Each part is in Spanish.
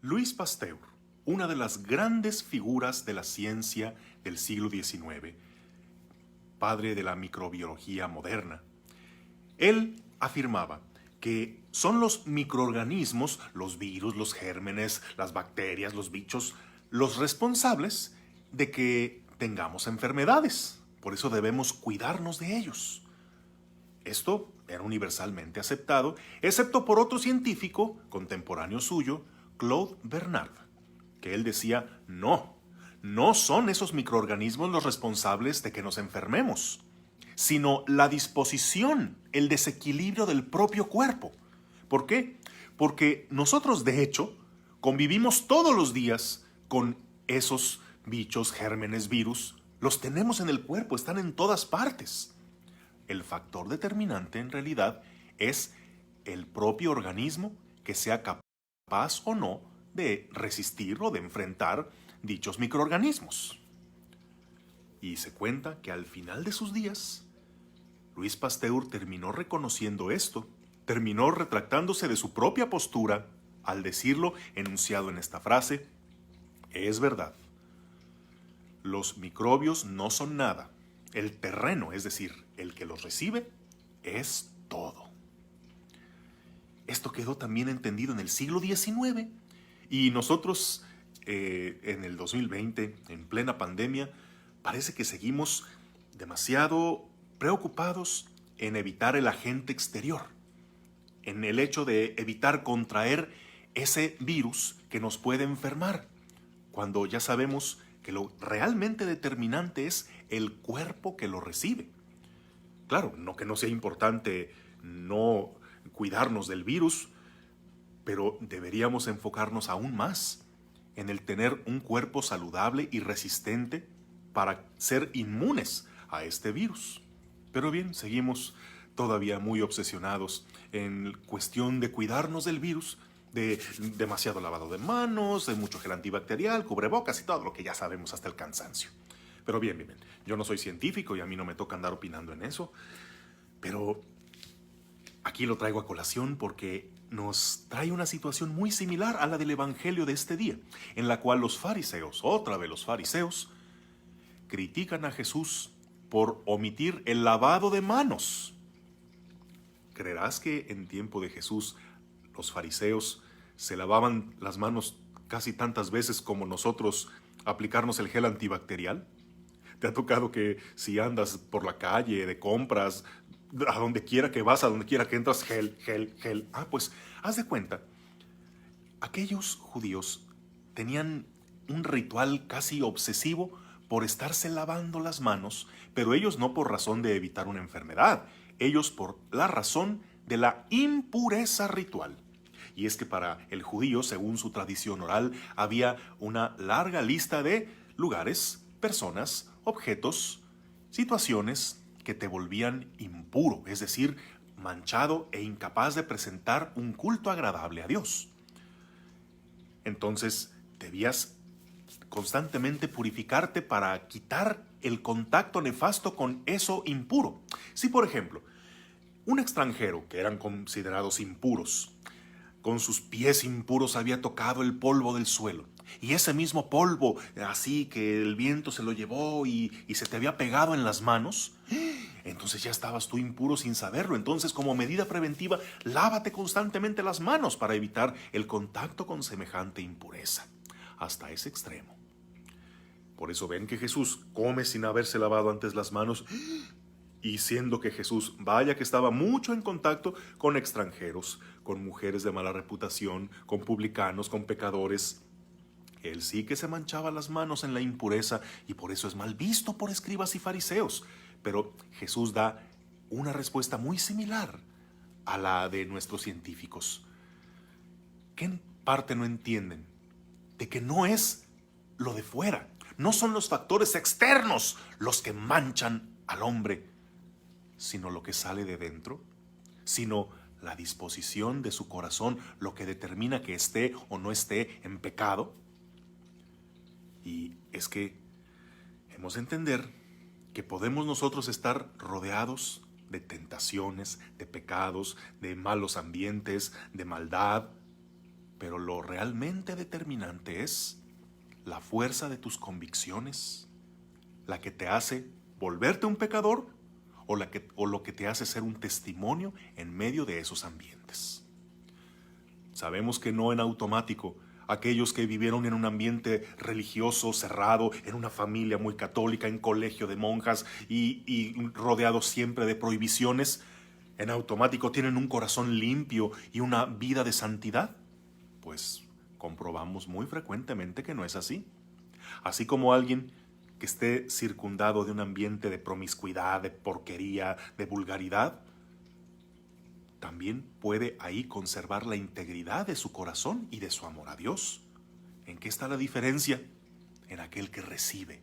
Louis Pasteur, una de las grandes figuras de la ciencia del siglo XIX, padre de la microbiología moderna, él afirmaba que son los microorganismos, los virus, los gérmenes, las bacterias, los bichos, los responsables de que tengamos enfermedades. Por eso debemos cuidarnos de ellos. Esto era universalmente aceptado, excepto por otro científico contemporáneo suyo, Claude Bernard, que él decía, no son esos microorganismos los responsables de que nos enfermemos, sino la disposición, el desequilibrio del propio cuerpo. ¿Por qué? Porque nosotros, de hecho, convivimos todos los días con esos bichos, gérmenes, virus. Los tenemos en el cuerpo, están en todas partes. El factor determinante, en realidad, es el propio organismo que sea capaz o no de resistir o de enfrentar dichos microorganismos. Y se cuenta que al final de sus días, Louis Pasteur terminó reconociendo esto, terminó retractándose de su propia postura al decirlo enunciado en esta frase: es verdad, los microbios no son nada, el terreno, es decir, el que los recibe, es todo. Esto quedó también entendido en el siglo XIX y nosotros en el 2020, en plena pandemia, parece que seguimos demasiado preocupados en evitar el agente exterior, en el hecho de evitar contraer ese virus que nos puede enfermar, cuando ya sabemos que lo realmente determinante es el cuerpo que lo recibe. Claro, no que no sea importante no cuidarnos del virus, pero deberíamos enfocarnos aún más en el tener un cuerpo saludable y resistente para ser inmunes a este virus. Pero bien, seguimos todavía muy obsesionados en cuestión de cuidarnos del virus, de demasiado lavado de manos, de mucho gel antibacterial, cubrebocas y todo lo que ya sabemos hasta el cansancio. Pero bien, yo no soy científico y a mí no me toca andar opinando en eso, pero aquí lo traigo a colación porque nos trae una situación muy similar a la del Evangelio de este día, en la cual los fariseos, otra vez los fariseos, critican a Jesús por omitir el lavado de manos. ¿Creerás que en tiempo de Jesús los fariseos se lavaban las manos casi tantas veces como nosotros aplicarnos el gel antibacterial? ¿Te ha tocado que si andas por la calle, de compras, a donde quiera que vas, a donde quiera que entras, gel? Pues haz de cuenta, aquellos judíos tenían un ritual casi obsesivo por estarse lavando las manos, pero ellos no por razón de evitar una enfermedad, ellos por la razón de la impureza ritual. Y es que para el judío, según su tradición oral, había una larga lista de lugares, personas, objetos, situaciones que te volvían impuro, es decir, manchado e incapaz de presentar un culto agradable a Dios. Entonces, debías constantemente purificarte para quitar el contacto nefasto con eso impuro. Si, por ejemplo, un extranjero, que eran considerados impuros, con sus pies impuros había tocado el polvo del suelo, y ese mismo polvo, así que el viento se lo llevó y se te había pegado en las manos, entonces ya estabas tú impuro sin saberlo. Entonces, como medida preventiva, lávate constantemente las manos para evitar el contacto con semejante impureza. Hasta ese extremo. Por eso ven que Jesús come sin haberse lavado antes las manos, y siendo que Jesús, vaya que estaba mucho en contacto con extranjeros, con mujeres de mala reputación, con publicanos, con pecadores, él sí que se manchaba las manos en la impureza y por eso es mal visto por escribas y fariseos. Pero Jesús da una respuesta muy similar a la de nuestros científicos. ¿Qué parte no entienden? De que no es lo de fuera, no son los factores externos los que manchan al hombre, sino lo que sale de dentro, sino la disposición de su corazón, lo que determina que esté o no esté en pecado. Y es que hemos de entender que podemos nosotros estar rodeados de tentaciones, de pecados, de malos ambientes, de maldad, Pero lo realmente determinante es la fuerza de tus convicciones, la que te hace volverte un pecador o lo que te hace ser un testimonio en medio de esos ambientes. Sabemos que no en automático aquellos que vivieron en un ambiente religioso cerrado, en una familia muy católica, en colegio de monjas y rodeados siempre de prohibiciones, en automático tienen un corazón limpio y una vida de santidad. Pues comprobamos muy frecuentemente que no es así. Así como alguien que esté circundado de un ambiente de promiscuidad, de porquería, de vulgaridad, también puede ahí conservar la integridad de su corazón y de su amor a Dios. ¿En qué está la diferencia? En aquel que recibe,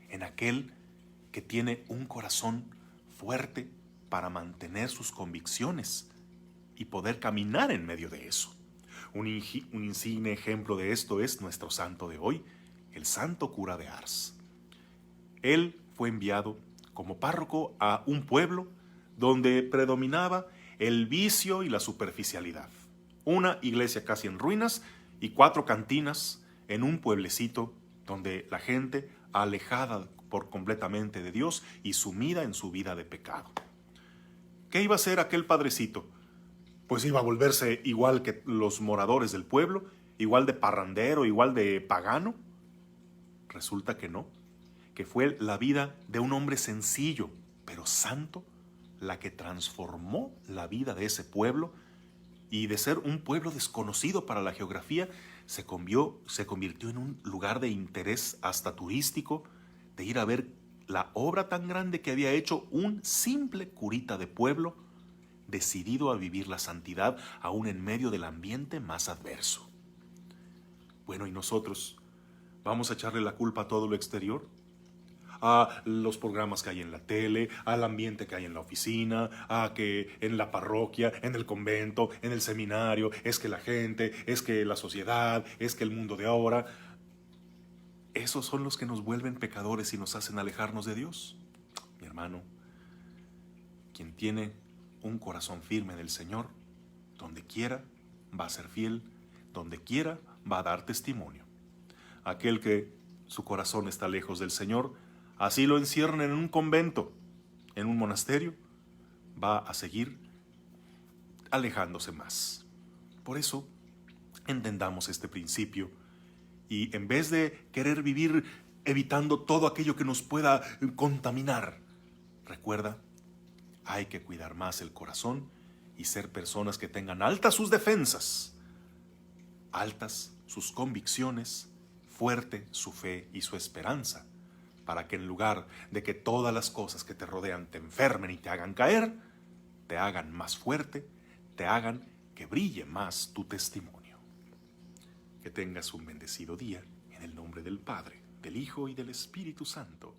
en aquel que tiene un corazón fuerte para mantener sus convicciones y poder caminar en medio de eso. Un insigne ejemplo de esto es nuestro santo de hoy, el santo cura de Ars. Él fue enviado como párroco a un pueblo donde predominaba el vicio y la superficialidad. Una iglesia casi en ruinas y 4 cantinas en un pueblecito donde la gente alejada por completamente de Dios y sumida en su vida de pecado. ¿Qué iba a hacer aquel padrecito? Pues iba a volverse igual que los moradores del pueblo, igual de parrandero, igual de pagano. Resulta que no, que fue la vida de un hombre sencillo, pero santo, la que transformó la vida de ese pueblo, y de ser un pueblo desconocido para la geografía, se convirtió en un lugar de interés hasta turístico, de ir a ver la obra tan grande que había hecho un simple curita de pueblo, decidido a vivir la santidad aún en medio del ambiente más adverso. Bueno, ¿y nosotros vamos a echarle la culpa a todo lo exterior? A los programas que hay en la tele, al ambiente que hay en la oficina, a que en la parroquia, en el convento, en el seminario, es que la gente, es que la sociedad, es que el mundo de ahora. Esos son los que nos vuelven pecadores y nos hacen alejarnos de Dios. Mi hermano, quien tiene un corazón firme en el Señor, donde quiera va a ser fiel, donde quiera va a dar testimonio. Aquel que su corazón está lejos del Señor, así lo encierran en un convento, en un monasterio, va a seguir alejándose más. Por eso, entendamos este principio y en vez de querer vivir evitando todo aquello que nos pueda contaminar, recuerda, hay que cuidar más el corazón y ser personas que tengan altas sus defensas, altas sus convicciones, fuerte su fe y su esperanza, para que en lugar de que todas las cosas que te rodean te enfermen y te hagan caer, te hagan más fuerte, te hagan que brille más tu testimonio. Que tengas un bendecido día en el nombre del Padre, del Hijo y del Espíritu Santo.